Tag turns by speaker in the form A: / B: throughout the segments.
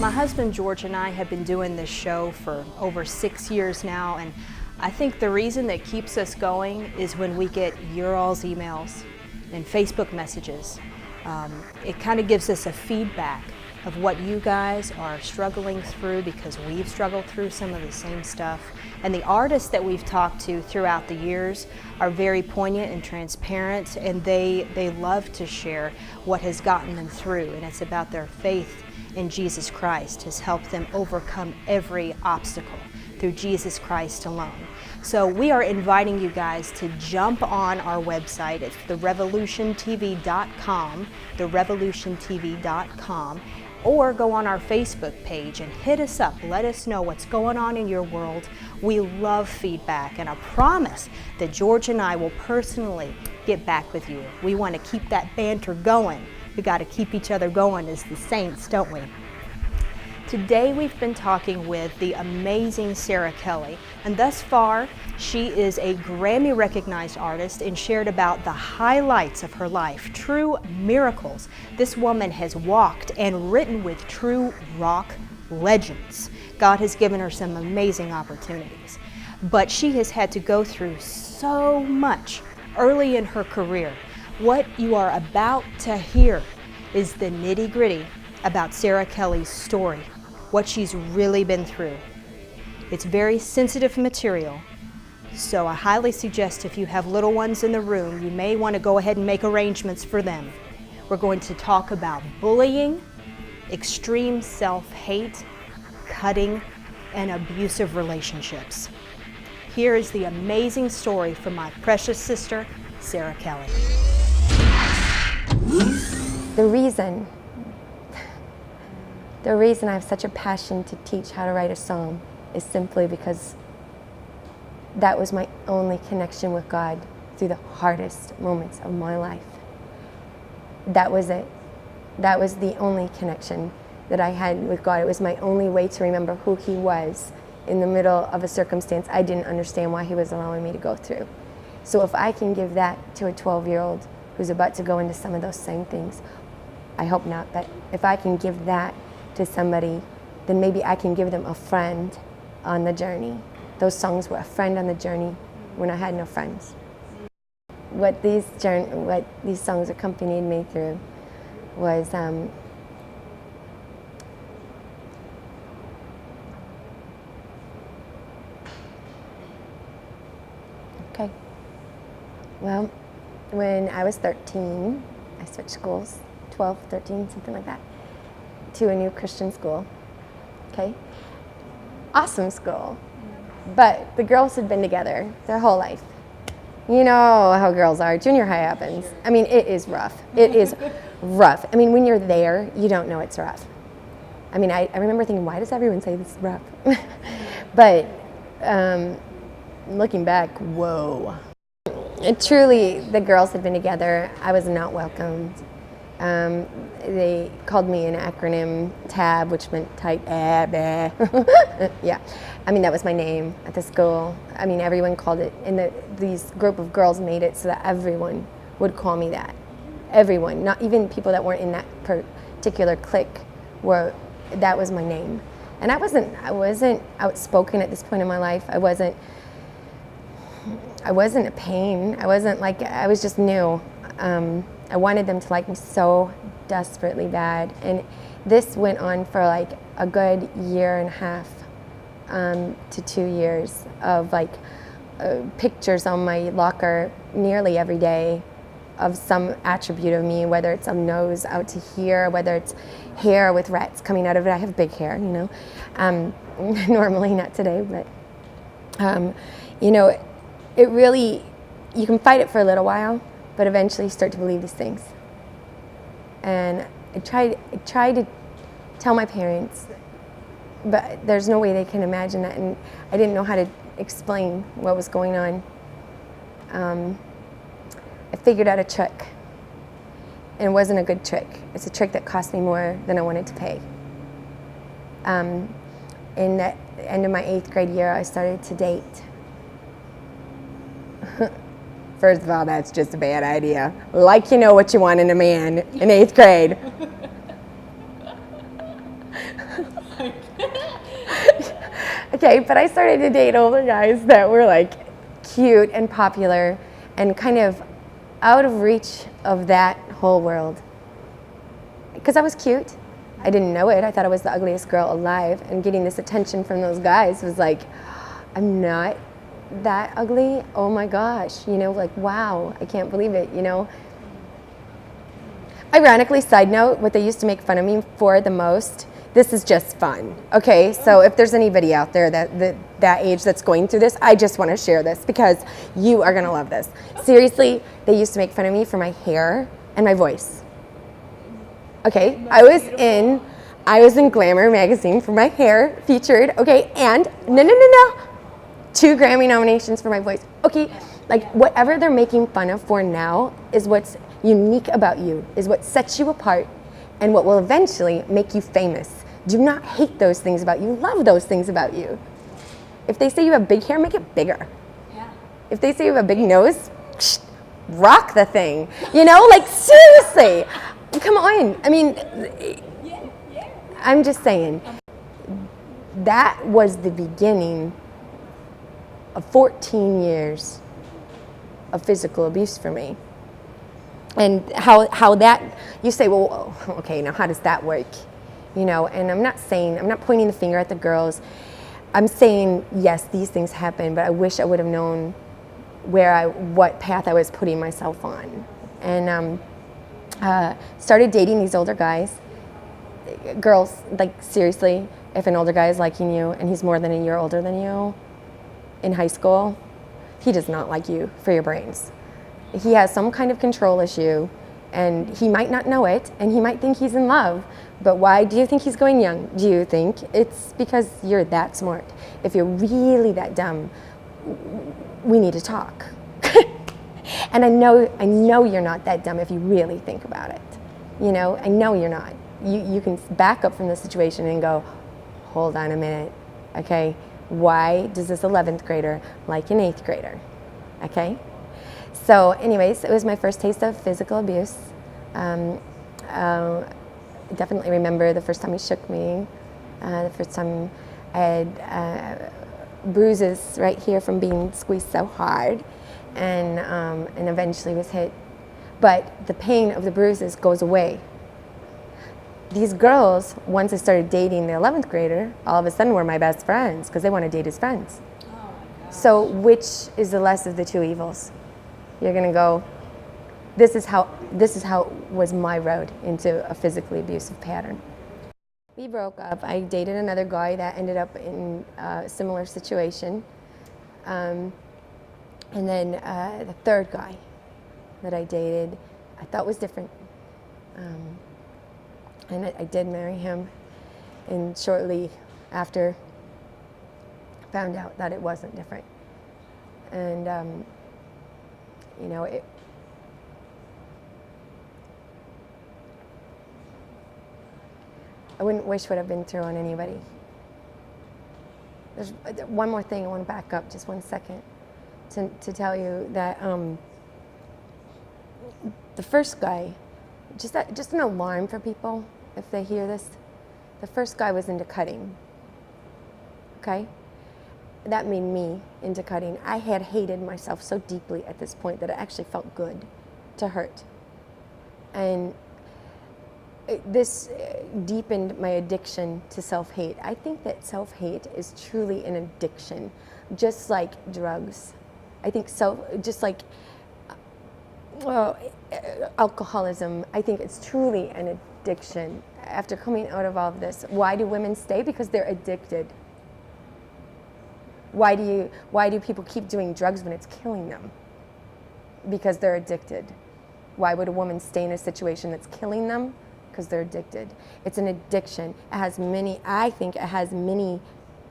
A: My husband George and I have been doing this show for over 6 years now, and I think the reason that keeps us going is when we get your all's emails and Facebook messages. It kind of gives us a feedback of what you guys are struggling through, because we've struggled through some of the same stuff. And the artists that we've talked to throughout the years are very poignant and transparent, and they love to share what has gotten them through, and it's about their faith in Jesus Christ has helped them overcome every obstacle through Jesus Christ alone. So we are inviting you guys to jump on our website. It's therevolutiontv.com, therevolutiontv.com, or go on our Facebook page and hit us up. Let us know what's going on in your world. We love feedback, and I promise that George and I will personally get back with you. We want to keep that banter going. We got to keep each other going as the saints, don't we? Today we've been talking with the amazing Sarah Kelly, and thus far she is a Grammy-recognized artist and shared about the highlights of her life, true miracles. This woman has walked and written with true rock legends. God has given her some amazing opportunities, but she has had to go through so much early in her career. What you are about to hear is the nitty-gritty about Sarah Kelly's story, what she's really been through. It's very sensitive material, so I highly suggest if you have little ones in the room, you may want to go ahead and make arrangements for them. We're going to talk about bullying, extreme self-hate, cutting, and abusive relationships. Here is the amazing story from my precious sister, Sarah Kelly.
B: The reason I have such a passion to teach how to write a psalm is simply because that was my only connection with God through the hardest moments of my life. That was it. That was the only connection that I had with God. It was my only way to remember who He was in the middle of a circumstance I didn't understand why He was allowing me to go through. So if I can give that to a 12-year-old who's about to go into some of those same things, I hope not, but if I can give that to somebody, then maybe I can give them a friend on the journey. Those songs were a friend on the journey when I had no friends. What these songs accompanied me through was okay. Well, when I was 13, I switched schools, 12, 13, something like that, to a new Christian school, okay? Awesome school, but the girls had been together their whole life. You know how girls are, junior high happens. I mean, it is rough. It is rough. I mean, when you're there, you don't know it's rough. I mean, I remember thinking, why does everyone say this is rough? But looking back, whoa. Truly, the girls had been together. I was not welcomed. They called me an acronym, TAB, which meant tight. Yeah, I mean, that was my name at the school. I mean, everyone called it, and these group of girls made it so that everyone would call me that. Everyone, not even people that weren't in that particular clique, that was my name. And I wasn't outspoken at this point in my life. I wasn't a pain. I was just new. I wanted them to like me so desperately bad. And this went on for like a good year and a half to 2 years of like pictures on my locker nearly every day of some attribute of me, whether it's a nose out to here, whether it's hair with rats coming out of it. I have big hair, you know. Normally, not today, but you know, it really, you can fight it for a little while, but eventually you start to believe these things. And I tried to tell my parents, but there's no way they can imagine that, and I didn't know how to explain what was going on. I figured out a trick, and it wasn't a good trick. It's a trick that cost me more than I wanted to pay. In the end of my 8th grade year, I started to date. First of all, that's just a bad idea. Like you know what you want in a man in 8th grade. Okay, but I started to date older guys that were like cute and popular and kind of out of reach of that whole world. Because I was cute. I didn't know it. I thought I was the ugliest girl alive, and getting this attention from those guys was like, I'm not that ugly. Oh my gosh, you know, like, wow, I can't believe it, you know. Ironically, side note, what they used to make fun of me for the most, this is just fun, okay? So if there's anybody out there that age that's going through this, I just want to share this because you are going to love this. Seriously, they used to make fun of me for my hair and my voice. Okay, I was in Glamour magazine for my hair featured, okay, and no, 2 Grammy nominations for my voice. Okay, like whatever they're making fun of for now is what's unique about you, is what sets you apart, and what will eventually make you famous. Do not hate those things about you, love those things about you. If they say you have big hair, make it bigger. Yeah. If they say you have a big nose, rock the thing. You know, like seriously, come on. I mean, I'm just saying, that was the beginning of 14 years of physical abuse for me. And how that, you say, well, okay, now how does that work? You know, and I'm not pointing the finger at the girls. I'm saying, yes, these things happen, but I wish I would have known what path I was putting myself on. And started dating these older guys. Girls, like seriously, if an older guy is liking you and he's more than a year older than you in high school, he does not like you for your brains. He has some kind of control issue, and he might not know it, and he might think he's in love. But why do you think he's going young? Do you think it's because you're that smart? If you're really that dumb, we need to talk. And I know you're not that dumb if you really think about it. You know, I know you're not. You can back up from the situation and go, hold on a minute, okay? Why does this 11th grader like an 8th grader, okay? So anyways, it was my first taste of physical abuse. I definitely remember the first time he shook me, the first time I had bruises right here from being squeezed so hard, and eventually was hit. But the pain of the bruises goes away. These girls, once I started dating the 11th grader, all of a sudden were my best friends because they want to date his friends. Oh my gosh. So which is the less of the two evils? You're gonna go, this is how was my road into a physically abusive pattern. We broke up. I dated another guy that ended up in a similar situation. And then the third guy that I dated, I thought was different. And I did marry him, and shortly after found out that it wasn't different. And you know, I wouldn't wish what I've been through on anybody. There's one more thing I want to back up just 1 second to tell you that the first guy, just an alarm for people if they hear this. The first guy was into cutting, okay? That made me into cutting. I had hated myself so deeply at this point that it actually felt good to hurt. And this deepened my addiction to self-hate. I think that self-hate is truly an addiction, just like drugs. I think just like alcoholism, I think it's truly an addiction. After coming out of all of this, why do women stay? Because they're addicted. Why do people keep doing drugs when it's killing them? Because they're addicted. Why would a woman stay in a situation that's killing them? Because they're addicted. It's an addiction. I think it has many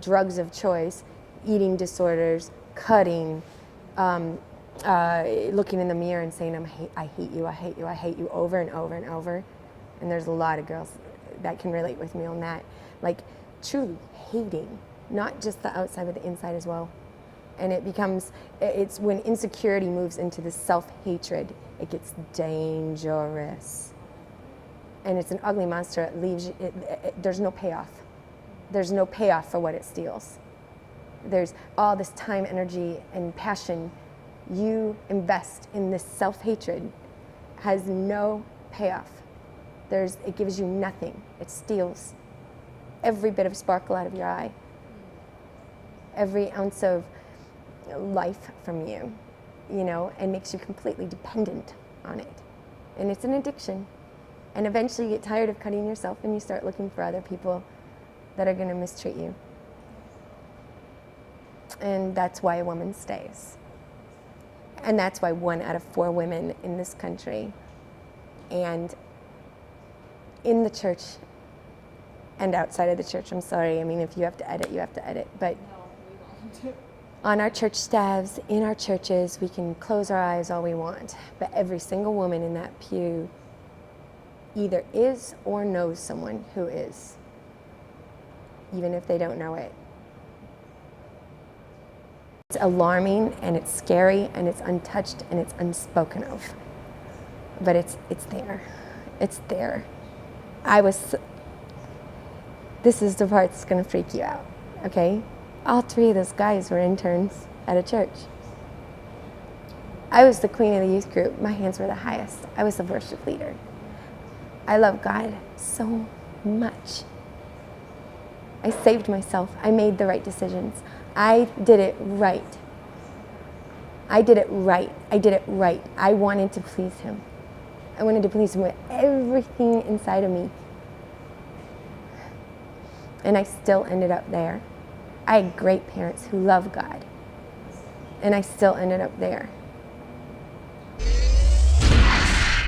B: drugs of choice: eating disorders, cutting, looking in the mirror and saying, I hate you, I hate you, I hate you, over and over and over. And there's a lot of girls that can relate with me on that. Like, truly hating, not just the outside, but the inside as well. And it's when insecurity moves into the self-hatred, it gets dangerous. and it's an ugly monster. It leaves you, there's no payoff. There's no payoff for what it steals. There's all this time, energy, and passion you invest in this self-hatred has no payoff. It gives you nothing. It steals every bit of sparkle out of your eye, every ounce of life from you, and makes you completely dependent on it. And it's an addiction. And eventually you get tired of cutting yourself and you start looking for other people that are going to mistreat you. And that's why a woman stays. And that's why 1 out of 4 women in this country and in the church and outside of the church, I'm sorry, I mean, if you have to edit, you have to edit, but on our church staffs, in our churches, we can close our eyes all we want, but every single woman in that pew either is or knows someone who is, even if they don't know it. It's alarming, and it's scary, and it's untouched, and it's unspoken of. But it's there. It's there. This is the part that's going to freak you out, okay? All 3 of those guys were interns at a church. I was the queen of the youth group. My hands were the highest. I was the worship leader. I love God so much. I saved myself. I made the right decisions. I did it right. I did it right. I did it right. I wanted to please him. I wanted to please him with everything inside of me. And I still ended up there. I had great parents who love God. And I still ended up there.